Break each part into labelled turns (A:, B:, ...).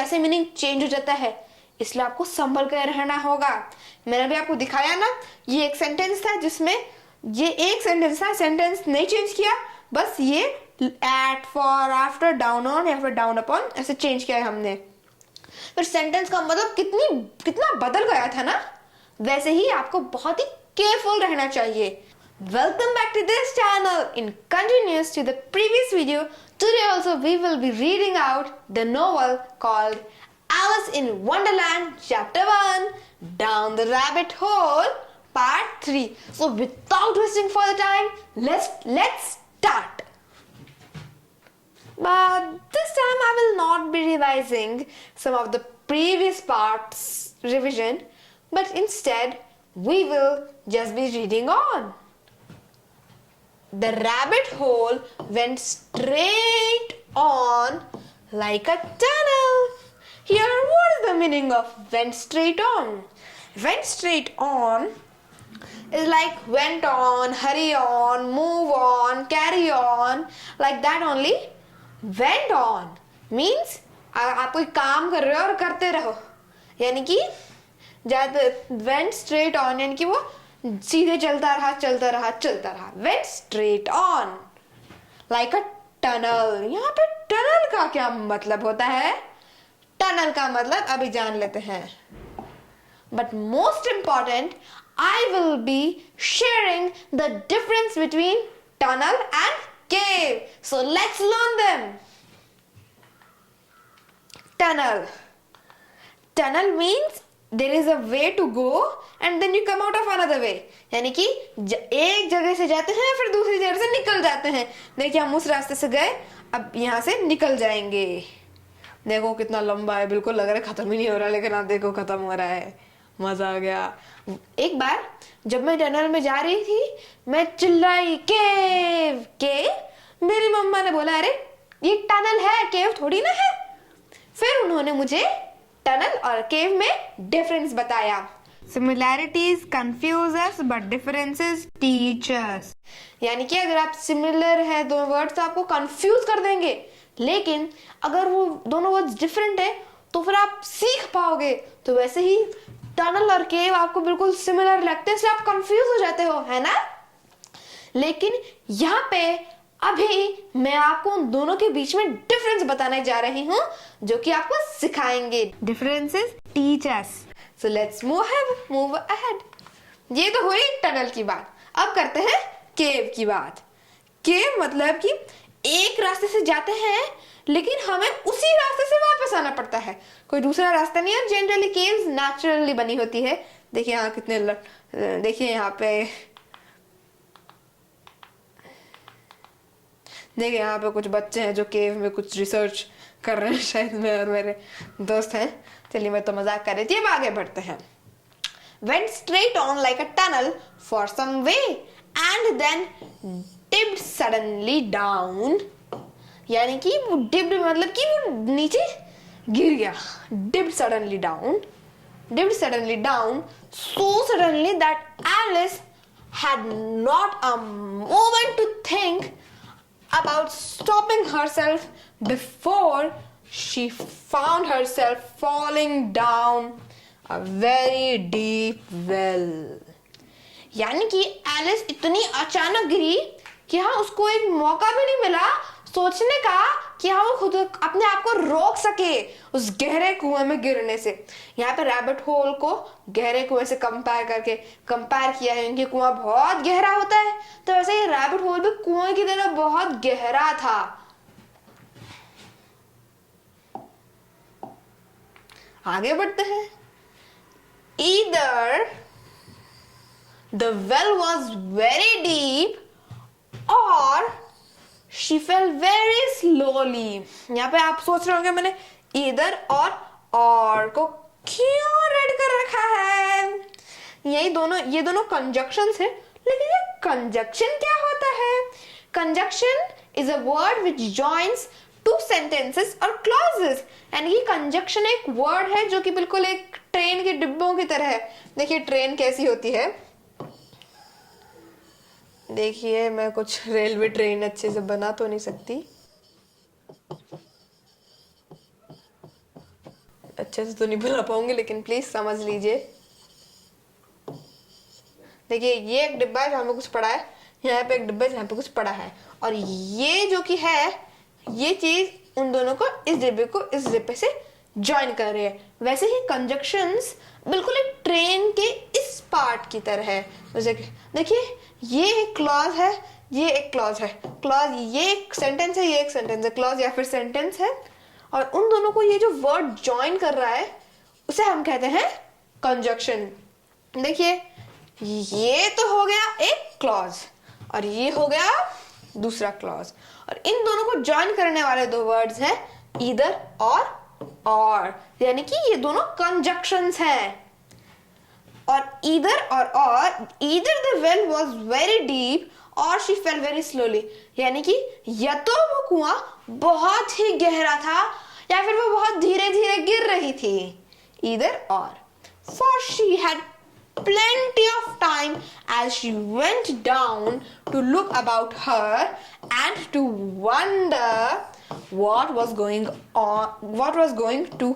A: कैसे meaning change हो जाता है, इसलिए आपको संभल कर रहना होगा। मैंने भी आपको दिखाया ना, ये एक सेंटेंस था जिसमें ये एक सेंटेंस था, सेंटेंस नहीं चेंज किया, बस ये at, for, after, down on या फिर डाउन अपॉन ऐसे चेंज किया है हमने। फिर सेंटेंस का मतलब कितना बदल गया था ना। वैसे ही आपको बहुत ही केयरफुल रहना चाहिए। Welcome back to this channel. In continuous to the previous video, today also we will be reading out the novel called Alice in Wonderland Chapter 1 Down the Rabbit Hole Part 3. So without wasting further time, let's start. But this time I will not be revising some of the previous parts revision, but instead we will just be reading on. The rabbit hole went straight on like a tunnel. Here, what is the meaning of went straight on? Went straight on is like went on, hurry on, move on, carry on, like that only. Went on means आप कोई काम कर रहे हो और करते रहो, यानी कि went straight on यानी कि वो सीधे चलता रहा। Went straight on like a tunnel. यहाँ पे टनल का क्या मतलब होता है? टनल का मतलब अभी जान लेते हैं। But most important, I will be sharing the difference between tunnel and cave. So let's learn them. Tunnel means there is a way to go and then you come out of another way. यानी कि एक जगह से जाते हैं फिर दूसरी जगह से निकल जाते हैं। देखिए हम उस रास्ते से गए, अब यहाँ से निकल जाएंगे। देखो कितना लंबा है, बिल्कुल लग रहा है खत्म ही नहीं हो रहा, लेकिन आप देखो खत्म हो रहा है। मजा आ गया। एक बार जब मैं टनल में जा रही थी, मैं चिल्लाई केव केव। मेरी मम्मा ने बोला अरे ये टनल है, केव थोड़ी ना है। फिर उन्होंने मुझे टनल और केव में डिफरेंस बताया। Similarities confuse us but differences teach us. यानी कि अगर आप सिमिलर है दो वर्ड्स तो आपको कंफ्यूज कर देंगे, लेकिन अगर वो दोनों वर्ड्स डिफरेंट है तो फिर आप सीख पाओगे। तो वैसे ही टनल और केव आपको बिल्कुल सिमिलर लगते हैं, इसलिए आप कंफ्यूज हो जाते हो, है ना। लेकिन यहाँ पे अभी मैं आपको उन दोनों के बीच में डिफरेंस बताने जा रही हूँ, जो कि आपको सिखाएंगे। Differences teach us. So let's move ahead. ये तो हुई टनल की बात। अब करते हैं केव की बात। केव मतलब कि एक रास्ते से जाते हैं लेकिन हमें उसी रास्ते से वापस आना पड़ता है, कोई दूसरा रास्ता नहीं है। जनरली केव्स नेचुरली बनी होती है। देखिए यहाँ कितने देखिए यहाँ पे देखिए यहाँ पे कुछ बच्चे हैं जो केव में कुछ रिसर्च कर रहे हैं, शायद मैं और मेरे दोस्त हैं। चलिए मैं तो मजाक कर रही थी। अब आगे बढ़ते हैं। Went straight on like a tunnel for some way and then dipped suddenly down. यानी कि वो dipped मतलब कि वो नीचे गिर गया। Dipped suddenly down so suddenly that Alice had not a moment to think about stopping herself before she found herself falling down a very deep well. यानी कि एलिस इतनी अचानक गिरी कि हाँ उसको एक मौका भी नहीं मिला सोचने का कि हाँ वो खुद अपने आप को रोक सके उस गहरे कुएं में गिरने से। यहाँ पे रैबिट होल को गहरे कुएं से कंपेयर किया है, क्योंकि कुआं बहुत गहरा होता है। तो वैसे ही रैबिट होल भी कुएं की तरह बहुत गहरा था। आगे बढ़ते हैं। Either the well was very deep or she fell very slowly. यहाँ पे आप सोच रहे होंगे मैंने either और को क्यों रेड कर रखा है। ये दोनों कंजक्शंस है, लेकिन ये कंजक्शन क्या होता है? Conjunction is a word which joins two sentences or clauses. यानी कि कंजक्शन एक वर्ड है जो कि बिल्कुल एक ट्रेन के डिब्बों की तरह है। देखिए ट्रेन कैसी होती है। देखिए मैं कुछ रेलवे ट्रेन अच्छे से बना तो नहीं सकती। अच्छे से तो नहीं बना पाऊंगी, लेकिन प्लीज समझ लीजिए। देखिए ये एक डिब्बा है जहाँ पे कुछ पड़ा है, यहाँ पे एक डिब्बा है जहाँ पे कुछ पड़ा है, और ये जो कि है, ये चीज उन दोनों को, इस डिब्बे को इस डिब्बे से ज्वाइन कर रहे हैं। वैसे ही कंजक्शंस बिल्कुल एक ट्रेन के इस पार्ट की तरह है। देखिए ये एक क्लॉज है, ये एक क्लॉज है, क्लॉज ये एक सेंटेंस है, ये एक सेंटेंस है, क्लॉज या फिर सेंटेंस है, और उन दोनों को ये जो वर्ड ज्वाइन कर रहा है उसे हम कहते हैं कंजक्शन। देखिए ये तो हो गया एक क्लॉज और ये हो गया दूसरा क्लॉज, और इन दोनों को ज्वाइन करने वाले दो वर्ड्स हैं ईदर और, यानी कि ये दोनों कंजक्शंस हैं। और ईदर और either the well was very deep और शी फेल वेरी स्लोली, यानी कि या तो वो कुआं बहुत ही गहरा था या फिर वो बहुत धीरे धीरे गिर रही थी। ईदर और, for she had plenty of time as she went down to look about her and to wonder what was going to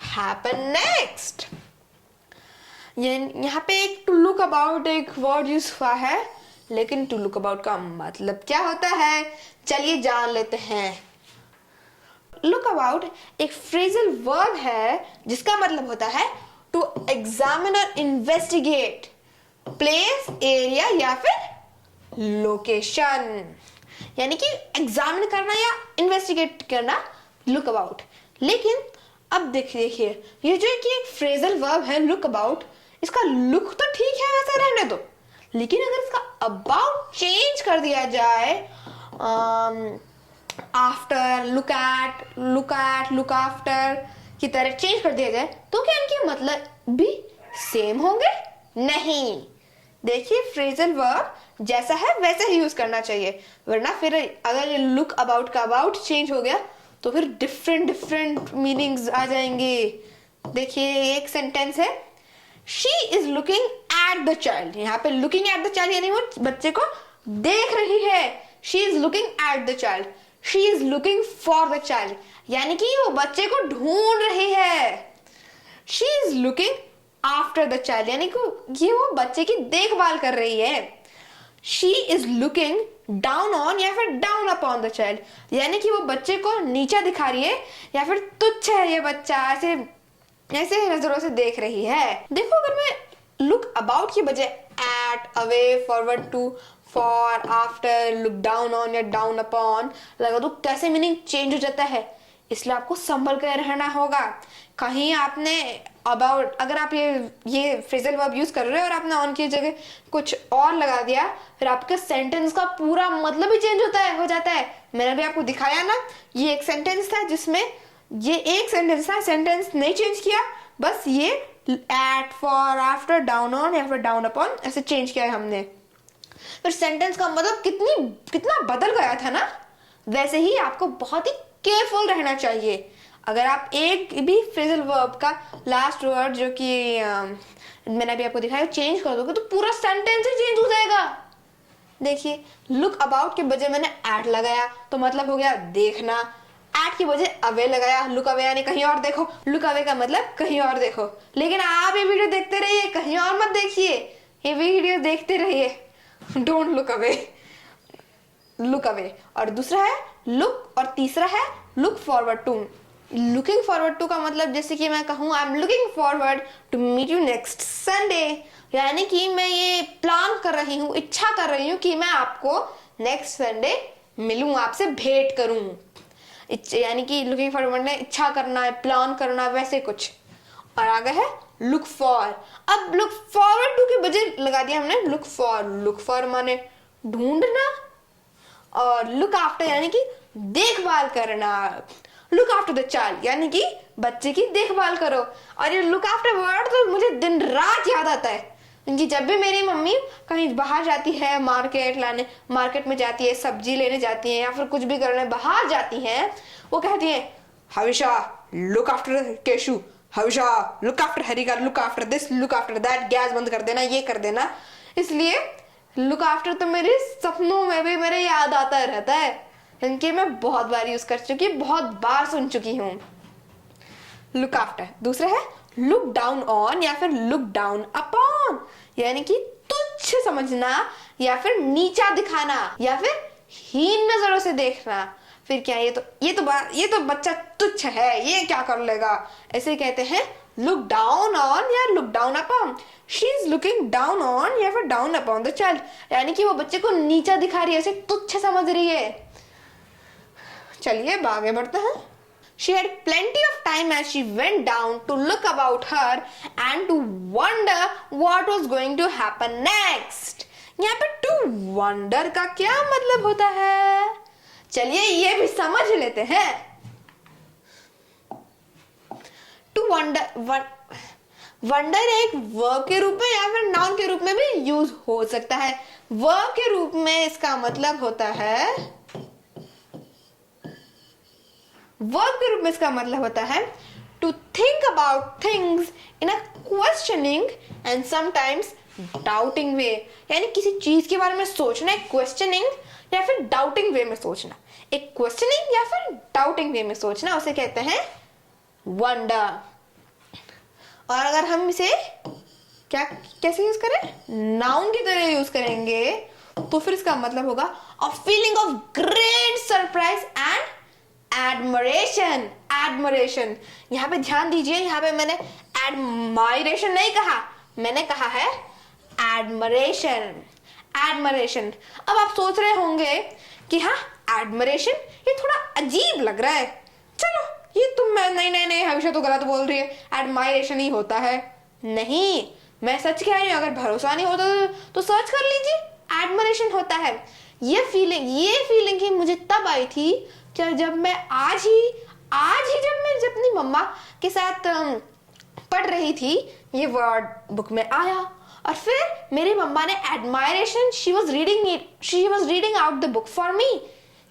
A: happen next. यहाँ पे एक to look about एक वर्ड यूज हुआ है, लेकिन to look about का मतलब क्या होता है चलिए जान लेते हैं। look about एक phrasal verb है जिसका मतलब होता है to examine or investigate place, area या फिर location, यानी कि एग्जामिन करना या इन्वेस्टिगेट करना लुक अबाउट। लेकिन अब देखिए ये जो कि एक फ्रेजल वर्ब है लुक अबाउट, इसका लुक तो ठीक है वैसा रहने दो, लेकिन अगर इसका अबाउट चेंज कर दिया जाए, after, look at, look after की तरह चेंज कर दिया जाए तो क्या इनके मतलब भी सेम होंगे? नहीं। देखिए फ्रेजल वर्ब जैसा है वैसा ही यूज करना चाहिए, वरना फिर अगर ये लुक अबाउट का अबाउट चेंज हो गया तो फिर डिफरेंट मीनिंग्स आ जाएंगे। देखिए एक सेंटेंस है she is looking at the child, यहाँ पे लुकिंग एट द चाइल्ड यानी वो बच्चे को देख रही है। She is looking at the child, she is looking for the child, यानी कि वो बच्चे को ढूंढ रही है। She is looking after the child, यानी कि ये वो बच्चे की देखभाल कर रही है। She is looking down on या फिर डाउन अपॉन द चाइल्ड, यानी कि वो बच्चे को नीचा दिखा रही है या फिर तुच्छ है ये बच्चा, ऐसे नजरों से देख रही है। देखो अगर मैं लुक अबाउट की बजाय at, away, forward to, for, after, look down on या डाउन अपॉन लगा दो, कैसे मीनिंग चेंज हो जाता है। इसलिए आपको संभल कर रहना होगा। कहीं आपने अबाउट, अगर आप ये फ्रेजल वर्ब यूज कर रहे हो और आपने ऑन की जगह कुछ और लगा दिया, फिर आपके सेंटेंस का पूरा मतलब ही चेंज हो जाता है। मैंने भी आपको दिखाया ना, ये एक सेंटेंस था जिसमें ये एक सेंटेंस था, सेंटेंस नहीं चेंज किया, बस ये at, for, after, down on या फिर डाउन अपॉन ऐसे चेंज किया है हमने। फिर सेंटेंस का मतलब कितना बदल गया था ना। वैसे ही आपको बहुत ही केयरफुल रहना चाहिए। अगर आप एक भी फ्रेजल वर्ब का लास्ट वर्ड जो कि मैंने अभी आपको दिखाया चेंज कर दोगे तो पूरा सेंटेंस ही चेंज हो जाएगा। देखिए लुक अबाउट के बजाय मैंने एट लगाया तो मतलब हो गया देखना, एट की बजाय अवे लगाया, लुक अवे यानी कहीं और देखो, लुक अवे का मतलब कहीं और देखो। लेकिन आप ये वीडियो देखते रहिए, कहीं और मत देखिए, ये वीडियो देखते रहिए। Don't look away, look away. और दूसरा है लुक और तीसरा है look forward to. Looking forward to का मतलब जैसे कि मैं कहूँ I am looking forward to meet you next Sunday, यानी कि मैं ये प्लान कर रही हूँ, इच्छा कर रही हूँ कि मैं आपको नेक्स्ट संडे मिलूं, आपसे भेंट करूं। यानी कि लुकिंग फॉरवर्ड में इच्छा करना है, प्लान करना, वैसे कुछ। और आगे है लुक फॉर। अब लुक फॉरवर्ड टू के बजाय लगा दिया हमने लुक फॉर। लुक फॉर माने ढूंढना, और लुक आफ्टर यानी कि देखभाल करना। लुक आफ्टर द चाइल्ड यानी कि बच्चे की देखभाल करो। और ये लुक आफ्टर वर्ड तो मुझे दिन रात याद आता है, क्योंकि जब भी मेरी मम्मी कहीं बाहर जाती है, मार्केट में जाती है, सब्जी लेने जाती है या फिर कुछ भी करने बाहर जाती हैं, वो कहती है Havisha look after Keshu, Havisha look after Harika, look after this, look after that, gas बंद कर देना, ये कर देना। इसलिए लुक आफ्टर तो मेरे सपनों में भी मेरे याद आता रहता है, क्योंकि मैं बहुत बार यूज कर चुकी, बहुत बार सुन चुकी हूँ। लुक आफ्टर, दूसरा है लुक डाउन ऑन या फिर लुक डाउन अपॉन, यानी कि तुच्छ समझना या फिर नीचा दिखाना या फिर हीन नजरों से देखना। फिर क्या, ये तो बच्चा तुच्छ है, ये क्या कर लेगा, ऐसे कहते हैं लुक डाउन ऑन या look down upon. She is looking down on या फिर डाउन अपॉन द चाइल्ड, यानी कि वो बच्चे को नीचा दिखा रही है, उसे तुच्छ समझ रही है। चलिए आगे बढ़ते हैं। She had plenty of time as she went down to look about her and to wonder what was going to happen next. यहाँ पे to wonder का क्या मतलब होता है, चलिए ये भी समझ लेते हैं। To wonder, वंडर एक वर्ब के रूप में या फिर नाउन के रूप में भी यूज हो सकता है। वर्ब के रूप में इसका मतलब होता है, वर्ब के रूप में इसका मतलब होता है to think about things in a questioning and sometimes doubting way, यानी किसी चीज के बारे में सोचना, एक क्वेश्चनिंग या फिर डाउटिंग वे में सोचना, एक क्वेश्चनिंग या फिर डाउटिंग वे में सोचना, उसे कहते हैं वंडर। और अगर हम इसे कैसे यूज करें, नाउन की तरह यूज करेंगे, तो फिर इसका मतलब होगा a feeling of great surprise and admiration. Admiration, यहाँ पे ध्यान दीजिए, यहाँ पे मैंने एडमायरेशन नहीं कहा, मैंने कहा है एडमरेशन। एडमरेशन। अब आप सोच रहे होंगे कि हाँ एडमरेशन ये थोड़ा अजीब लग रहा है, चलो ये तुम नहीं हमेशा तो गलत बोल रही है, एडमायरेशन ही होता है। नहीं, मैं सच कह रही हूँ, अगर भरोसा नहीं होता तो सर्च कर लीजिए, एडमरेशन होता है। ये फीलिंग ही मुझे तब आई थी जब मैं आज ही जब मैं अपनी मम्मा के साथ पढ़ रही थी, ये वर्ड बुक में आया और फिर मेरी मम्मा ने admiration, she was reading out the book for me,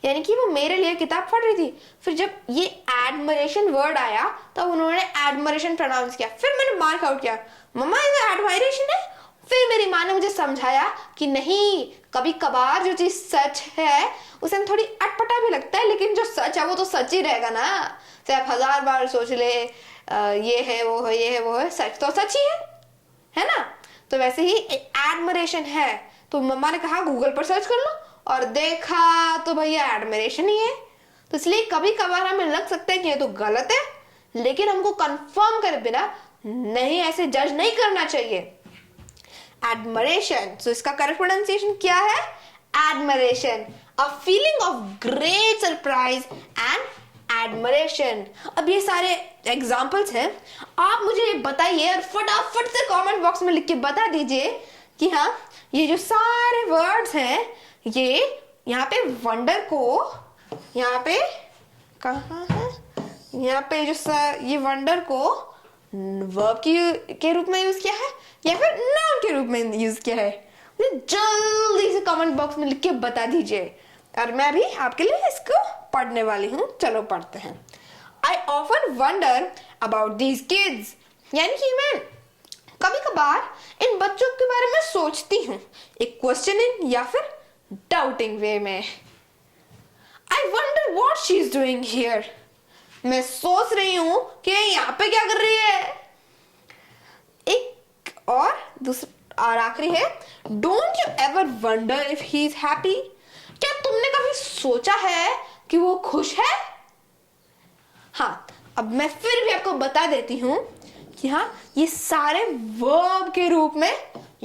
A: यानी कि वो मेरे लिए किताब पढ़ रही थी। फिर जब ये एडमरेशन वर्ड आया तब उन्होंने एडमरेशन प्रोनाउंस किया, फिर मैंने मार्क आउट किया, मम्मा ये एडमायरेशन है। फिर मेरी माँ ने मुझे समझाया कि नहीं, कभी कभार जो चीज सच है उसे हम थोड़ी अटपटा भी लगता है, लेकिन जो सच है वो तो सच ही रहेगा ना, चाहे आप 1000 बार सोच ले ये है वो है, ये है वो है, सच तो सच ही है ना। तो वैसे ही एडमरेशन है, तो मम्मा ने कहा गूगल पर सर्च कर लो, और देखा तो भैया एडमरेशन ही है। तो इसलिए कभी कभार हमें लग सकता है कि ये तो गलत है, लेकिन हमको कंफर्म करे बिना नहीं, ऐसे जज नहीं करना चाहिए। एडमरेशन, तो इसका करेक्ट प्रोनाउंसिएशन क्या है, admiration, a feeling of great surprise and admiration. अब ये सारे एग्जाम्पल्स हैं, आप मुझे बताइए और फटाफट से कमेंट बॉक्स में लिख के बता दीजिए कि हाँ ये जो सारे वर्ड्स हैं, ये यहाँ पे वंडर को, यहाँ पे कहाँ है, यहाँ पे जो ये वंडर को वर्ब के रूप में यूज किया है या फिर नाउन के रूप में यूज किया है, मुझे जल्दी से कमेंट बॉक्स में लिख के बता दीजिए, और मैं भी आपके लिए इसको पढ़ने वाली हूँ। चलो पढ़ते हैं। I often wonder about these kids, यानी कि मैं कभी कभार इन बच्चों के बारे में सोचती हूँ, एक क्वेश्चनिंग या फिर डाउटिंग वे में। आई wonder what she is doing here, मैं सोच रही हूं कि यहाँ पे क्या कर रही है। एक और आखिरी है, don't you ever wonder if he is happy, क्या तुमने कभी सोचा है कि वो खुश है। हाँ, अब मैं फिर भी आपको बता देती हूं कि हाँ ये सारे वर्ब के रूप में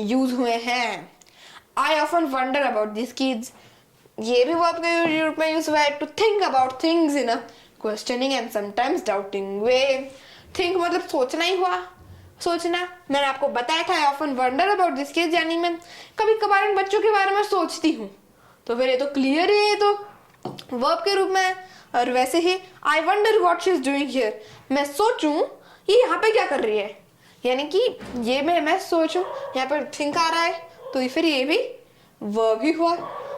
A: यूज हुए हैं। I often wonder about this kids, ये भी वर्ब के रूप में यूज हुआ है, to think about things in a questioning and sometimes doubting way. Think मतलब सोचना ही हुआ, सोचना। मैंने आपको बताया था I often wonder about this kids, यानी मैं कभी कभार इन बच्चों के बारे में सोचती हूँ, तो फिर ये तो क्लियर है, ये तो वर्ब के रूप में। और वैसे ही I wonder what she is doing here, मैं सोचूं ये यहाँ पे क्या कर रही है, यानी कि ये मैं सोचूं, यहाँ पर थिंक आ रहा है, तो फिर ये भी वर्ब ही हुआ।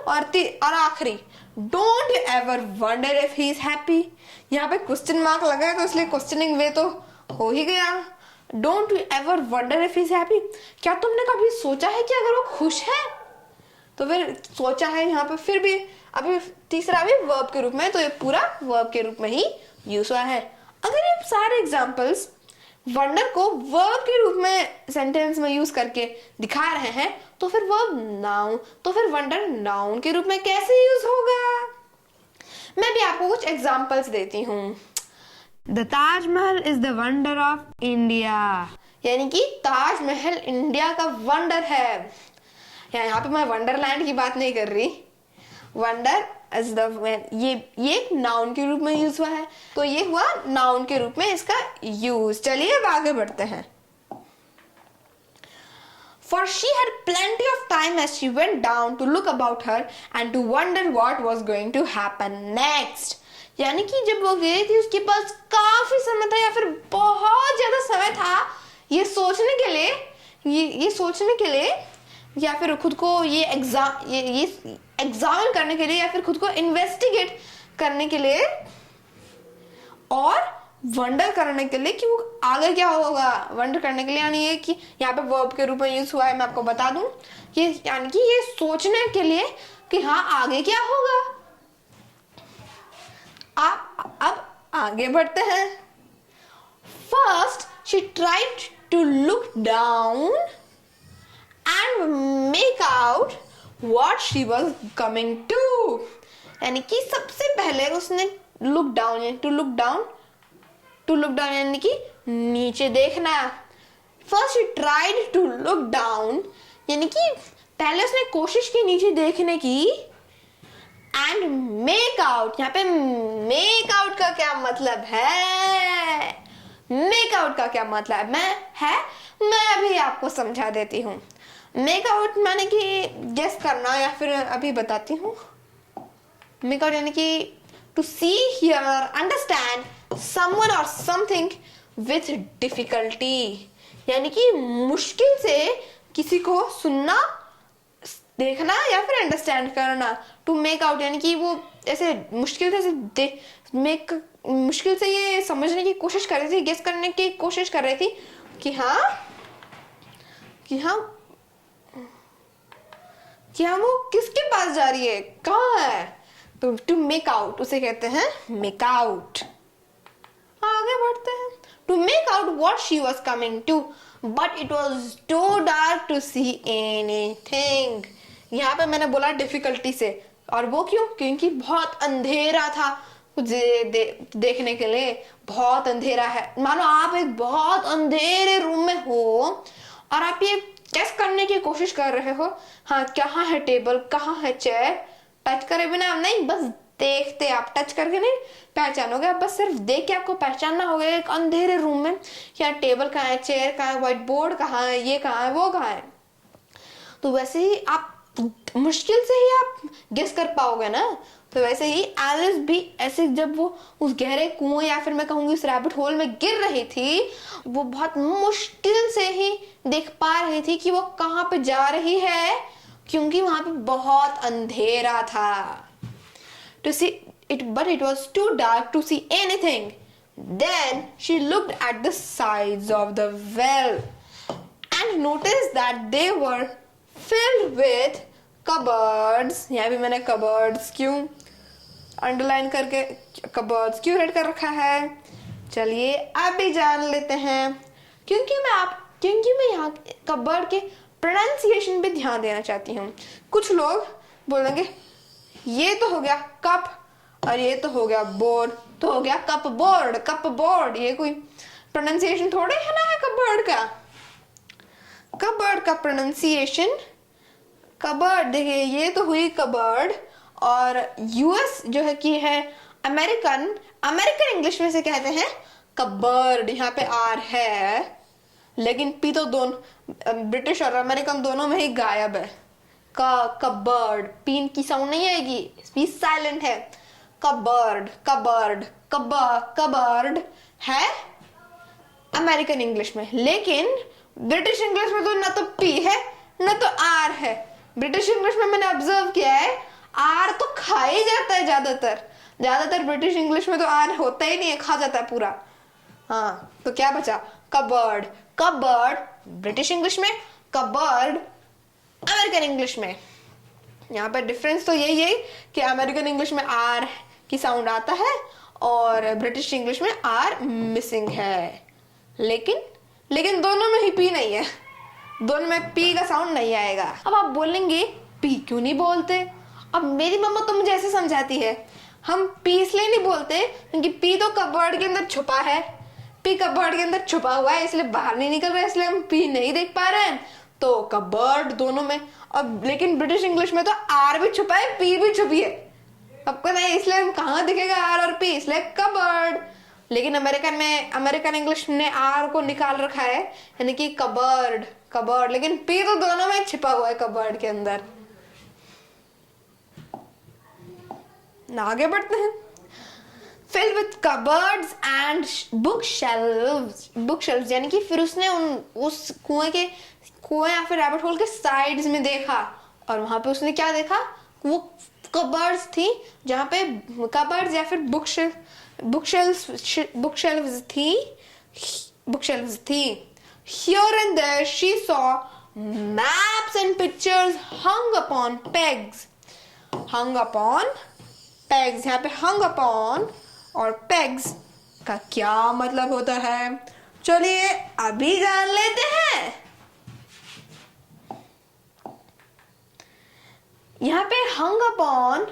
A: और आखिरी, don't you ever wonder if he is happy, यहाँ पे क्वेश्चन मार्क लगा है तो इसलिए क्वेश्चनिंग वे तो हो ही गया। Don't you ever wonder if he is happy, क्या तुमने कभी सोचा है कि अगर वो खुश है, तो फिर सोचा है यहाँ पे, फिर भी अभी तीसरा भी वर्ब के रूप में, तो ये पूरा वर्ब के रूप में ही यूज हुआ है। अगर ये सारे एग्जाम्पल्स वंडर को वर्ब के रूप में सेंटेंस में यूज करके दिखा रहे हैं तो फिर वंडर नाउन के रूप में कैसे यूज होगा? मैं भी आपको कुछ एग्जाम्पल्स देती हूँ। The Taj Mahal is the wonder of India, यानी कि ताजमहल इंडिया का वंडर है। यहाँ पे मैं वंडरलैंड की बात नहीं कर रही। वंडर इज द ये एक नाउन के रूप में यूज हुआ है, तो ये हुआ नाउन के रूप में इसका यूज। चलिए अब आगे बढ़ते हैं। For she had plenty of time as she went down to look about her and to wonder what was going to happen next. यानी कि जब वो गई थी उसके पास काफी समय था या फिर बहुत ज्यादा समय था ये सोचने के लिए, ये सोचने के लिए या फिर खुद को ये एग्जामिन करने के लिए या फिर खुद को इन्वेस्टिगेट करने के लिए और वंडर करने के लिए कि वो आगे क्या होगा। वंडर करने के लिए यानी ये कि यहाँ पे वर्ब के रूप में यूज हुआ है, मैं आपको बता दूं कि यानी कि ये सोचने के लिए कि हाँ आगे क्या होगा। आप अब आगे बढ़ते हैं। First she tried to look down and make out what she was coming to, यानी कि सबसे पहले उसने look down to look down यानी कि नीचे देखना। First she tried to look down यानी कि पहले उसने कोशिश की नीचे देखने की। एंड मेक आउट, यहाँ पे मेक आउट का क्या मतलब है? मेक आउट का क्या मतलब मैं अभी आपको समझा देती हूँ। मेक आउट माने कि गेस करना या फिर अभी बताती हूँ। मेक आउट यानी कि to see, hear, understand someone or something with difficulty, यानी कि मुश्किल से किसी को सुनना, देखना या फिर अंडरस्टैंड करना। टू मेक आउट यानी कि वो ऐसे मुश्किल से ये समझने की कोशिश कर रही थी, गेस करने की कोशिश कर रही थी कि वो किसके पास जा रही है, कहाँ है। तो टू मेक आउट उसे कहते हैं मेक आउट। आगे बढ़ते हैं। To make out what she was coming to but it was too dark to see anything. यहाँ पे मैंने बोला डिफिकल्टी से, और वो क्यों? क्योंकि बहुत अंधेरा था कुछ देखने के लिए। बहुत अंधेरा है, मानो आप एक बहुत अंधेरे रूम में हो और आप ये गेस करने की कोशिश कर रहे हो, हाँ कहाँ है टेबल, कहाँ है चेयर। टच करे बिना नहीं, बस देखते, आप टच करके नहीं पहचानोगे, आप बस सिर्फ देख के आपको पहचानना होगा एक अंधेरे रूम में क्या टेबल कहाँ है, चेयर कहाँ है, व्हाइट बोर्ड कहाँ है, ये कहाँ है, वो कहाँ है। तो वैसे ही आप मुश्किल से ही आप गेस कर पाओगे ना। तो वैसे ही एलिस भी ऐसे जब वो उस गहरे कुएं या फिर मैं कहूंगी उस रैबिट होल में गिर रही थी, वो बहुत मुश्किल से ही देख पा रही थी कि वो कहाँ पे जा रही है, क्योंकि वहां पे बहुत अंधेरा था। To see it, but it was too dark to see anything. Then she looked at the sides of the well and noticed that they were filled with cupboards. यहाँ भी मैंने cupboards क्यों underline करके cupboards क्यों red कर रखा है? चलिए अब भी जान लेते हैं। क्योंकि मैं यहाँ cupboard के pronunciation पे ध्यान देना चाहती हूँ। कुछ लोग बोलेंगे ये तो हो गया कप और ये तो हो गया बोर्ड, तो हो गया कप बोर्ड। ये कोई प्रोनाउंसिएशन थोड़े है ना है कपबोर्ड का प्रोनाउंसिएशन। कबर्ड देखिए, ये तो हुई कबर्ड, और यूएस जो है कि है अमेरिकन इंग्लिश में से कहते हैं कबर्ड। यहाँ पे आर है लेकिन पी तो दोनों ब्रिटिश और अमेरिकन दोनों में ही गायब है। कबर्ड पीन की साउंड नहीं आएगी, पी साइलेंट है। कबर्ड है अमेरिकन इंग्लिश में, लेकिन ब्रिटिश इंग्लिश में तो ना तो पी है ना तो आर है। ब्रिटिश इंग्लिश में मैंने ऑब्जर्व किया है आर तो खा ही जाता है ज्यादातर ब्रिटिश इंग्लिश में तो आर होता ही नहीं है, खा जाता है पूरा। हाँ तो क्या बचा? कबर्ड ब्रिटिश इंग्लिश में, कबर्ड अमेरिकन इंग्लिश में। यहाँ पर डिफरेंस तो यही है कि अमेरिकन इंग्लिश में आर की साउंड आता है और ब्रिटिश इंग्लिश में आर मिसिंग है। लेकिन दोनों में ही पी नहीं है, दोनों में पी का साउंड नहीं आएगा। अब आप बोलेंगे पी क्यों नहीं बोलते? अब मेरी मम्मा तो मुझे ऐसे समझाती है, हम पी इसलिए नहीं बोलते क्योंकि पी तो कबर्ड के अंदर छुपा है, पी कबर्ड के अंदर छुपा हुआ है, इसलिए बाहर नहीं निकल रहा है, इसलिए हम पी नहीं देख पा रहे हैं। तो कबर्ड दोनों में। अब लेकिन ब्रिटिश इंग्लिश में तो आर भी छुपा है, पी भी छुपी है, आपको नहीं, इसलिए हम कहाँ दिखेगा आर और पी, इसलिए कबर्ड। लेकिन अमेरिकन इंग्लिश ने आर को निकाल रखा है, यानी कि कबर्ड, लेकिन पी तो दोनों में छिपा हुआ है कबर्ड के अंदर। ना आगे बढ़ते हैं। Filled with cupboards and bookshelves यानी कि फिर उसने उस कुएं या फिर रैबिट होल के साइड्स में देखा, और वहां पे उसने क्या देखा, वो कबर्ड्स थी, जहाँ पे कबर्ड्स या फिर बुकशेल्व्स थी। Here and there she saw maps and pictures hung upon pegs. यहाँ पे hung upon और pegs का क्या मतलब होता है, चलिए अभी जान लेते हैं। यहाँ पे hung upon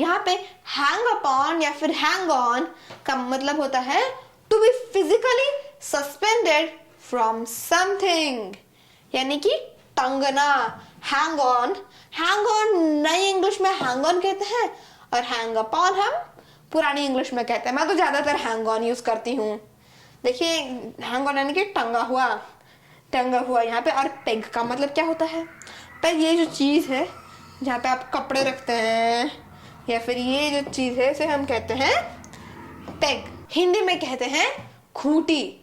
A: या फिर hang on का मतलब होता है to be physically suspended from something, यानी कि टंगना। hang on नई इंग्लिश में hang on कहते हैं, और hang upon हम पुरानी इंग्लिश में कहते हैं। मैं तो ज्यादातर hang on यूज करती हूँ। देखिए hang on यानी कि टंगा हुआ यहाँ पे। और पेग का मतलब क्या होता है? पेग ये जो चीज है जहाँ पे आप कपड़े रखते हैं, या फिर ये जो चीज है इसे हम कहते हैं पेग। हिंदी में कहते हैं खूंटी।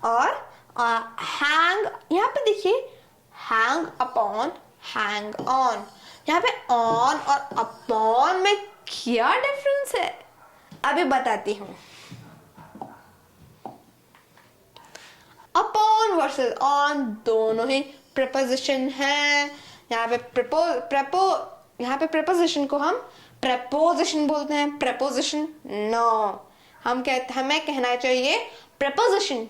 A: और हैंग, यहाँ पे देखिए हैंग अपॉन, हैंग ऑन। यहाँ पे ऑन और अपॉन में क्या डिफरेंस है अभी बताती हूँ। अपॉन वर्सेस ऑन दोनों ही प्रीपोजिशन है। यहाँ पे प्रीपोजिशन को हम प्रेपोजिशन बोलते हैं, प्रेपोजिशन नो, हमें कहना चाहिए प्रेपोजिशन।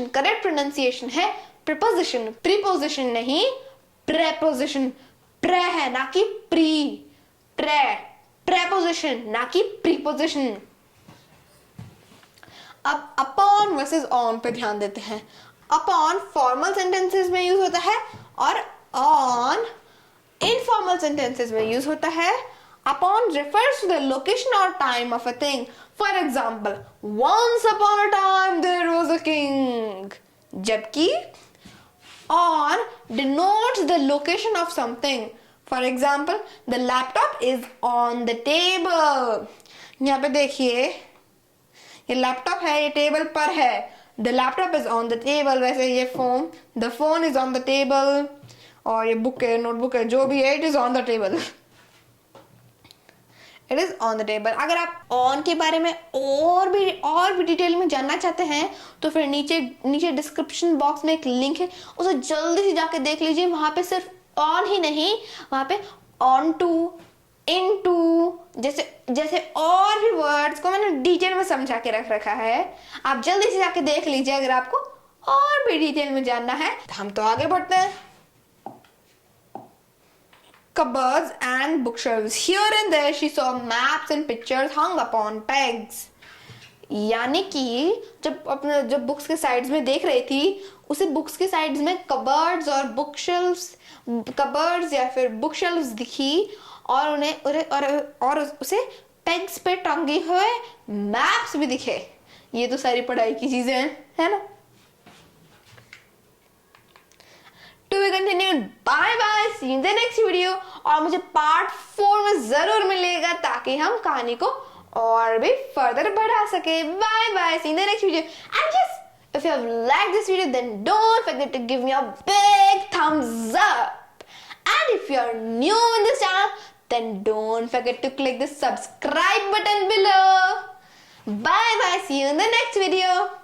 A: करेक्ट प्रोनाउंसिएशन है प्रीपोजिशन, प्रीपोजिशन नहीं प्रेपोजिशन। प्रे है ना कि प्रेपोजिशन ना कि प्रीपोजिशन। अब अपॉन वर्सेस ऑन पे ध्यान देते हैं। अपॉन फॉर्मल सेंटेंसेस में यूज होता है और ऑन इनफॉर्मल सेंटेंसेस में यूज होता है। Upon refers to the location or time of a thing. For example, once upon a time there was a king. जबकि on denotes the location of something. For example, the laptop is on the table. यहाँ पे देखिए ये laptop है, ये table पर है। The laptop is on the table. वैसे ये phone, the phone is on the table. और ये बुक है, नोटबुक है, जो भी है, it is on the table. It is on the table. अगर आप ऑन के बारे में और भी डिटेल में जानना चाहते हैं तो फिर नीचे डिस्क्रिप्शन बॉक्स में एक लिंक है, उसे जल्दी से जाके देख लीजिए। वहां पे सिर्फ ऑन ही नहीं, वहां पे ऑन टू, इन टू जैसे और भी वर्ड्स को मैंने डिटेल में समझा के रख रखा है। आप जल्दी से जाके देख लीजिए अगर आपको और भी डिटेल में जानना है। हम तो आगे बढ़ते हैं। Cupboards and bookshelves. Here and there she saw maps and pictures hung upon pegs. यानी कि जब बुक्स के साइड्स में देख रही थी, उसे बुक्स के साइड्स में कबर्ड्स और कबर्ड्स या फिर बुकशेल्व्स दिखी, और उसे पेग्स पे टंगे हुए मैप्स भी दिखे। ये तो सारी पढ़ाई की चीजें हैं, है ना। To be continued. Bye bye. See you in the next video. और मुझे पार्ट 4 में जरूर मिलेगा ताकि हम कहानी को और भी फर्दर बढ़ा सके। Bye bye. See you in the next video. And yes, if you have liked this video, then don't forget to give me a big thumbs up. And if you are new in this channel, then don't forget to click the subscribe button below. Bye bye. See you in the next video.